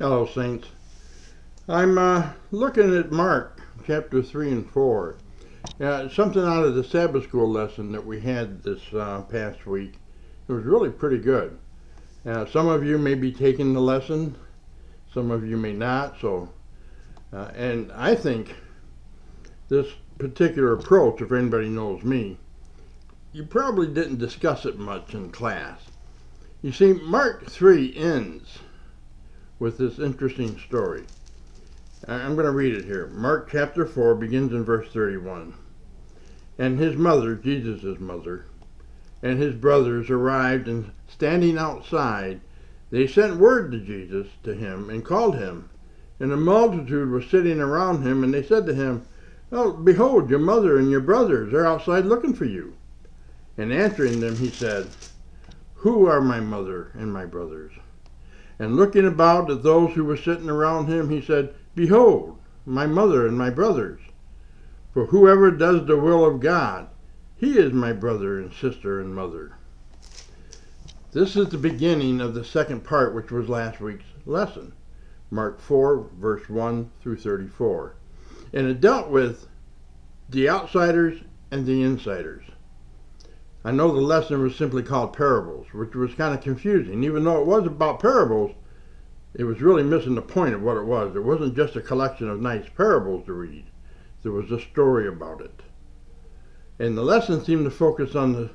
Hello, Saints. I'm looking at Mark chapter 3 and 4. Something out of the Sabbath school lesson that we had this past week. It was really pretty good. Some of you may be taking the lesson, some of you may not. And I think this particular approach, if anybody knows me, you probably didn't discuss it much in class. You see, Mark 3 ends with this interesting story. I'm going to read it here. Mark chapter 4 begins in verse 31. And his mother, Jesus' mother, and his brothers arrived, and standing outside, they sent word to him, and called him. And a multitude was sitting around him, and they said to him, "Oh, behold, your mother and your brothers are outside looking for you." And answering them, he said, "Who are my mother and my brothers?" And looking about at those who were sitting around him, he said, "Behold, my mother and my brothers. For whoever does the will of God, he is my brother and sister and mother." This is the beginning of the second part, which was last week's lesson. Mark 4, verse 1 through 34. And it dealt with the outsiders and the insiders. I know the lesson was simply called parables, which was kind of confusing. Even though it was about parables, it was really missing the point of what it was. It wasn't just a collection of nice parables to read. There was a story about it. And the lesson seemed to focus on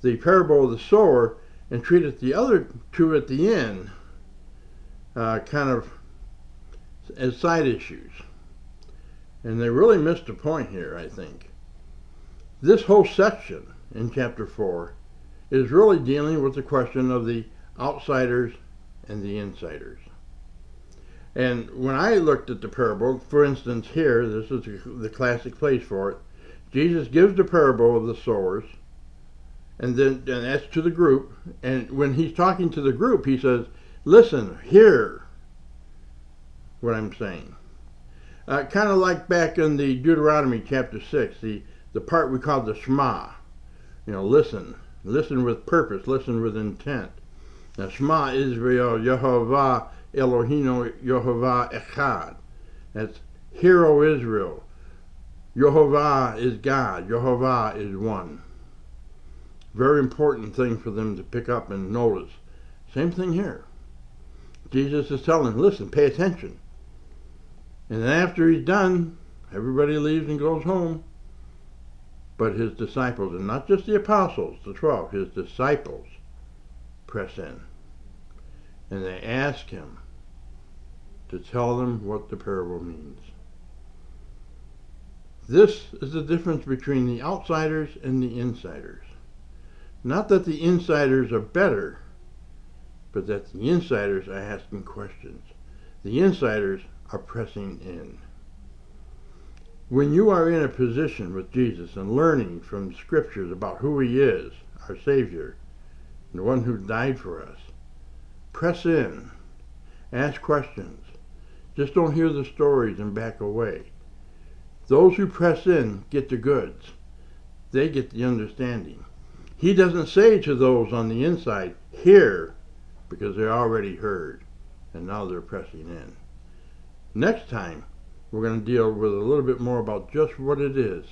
the parable of the sower and treated the other two at the end kind of as side issues. And they really missed the point here, I think. This whole section in chapter 4 is really dealing with the question of the outsiders and the insiders. And when I looked at the parable, for instance here, this is the classic place for it, Jesus gives the parable of the sowers, and that's to the group, and when he's talking to the group, he says, "Listen, hear what I'm saying." Kind of like back in the Deuteronomy chapter 6, the part we call the Shema. Listen with purpose, listen with intent. Now, Shema Israel, Yehovah Eloheinu, Yehovah Echad. That's, hear, O Israel, Yehovah is God, Yehovah is one. Very important thing for them to pick up and notice. Same thing here. Jesus is telling them, listen, pay attention. And then after he's done, everybody leaves and goes home. But his disciples, and not just the apostles, the 12, his disciples press in. And they ask him to tell them what the parable means. This is the difference between the outsiders and the insiders. Not that the insiders are better, but that the insiders are asking questions. The insiders are pressing in. When you are in a position with Jesus and learning from scriptures about who he is, our Savior, the one who died for us, press in, ask questions. Just don't hear the stories and back away. Those who press in get the goods. They get the understanding. He doesn't say to those on the inside, hear, because they already heard, and now they're pressing in. Next time, we're going to deal with a little bit more about just what it is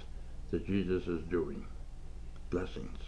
that Jesus is doing. Blessings.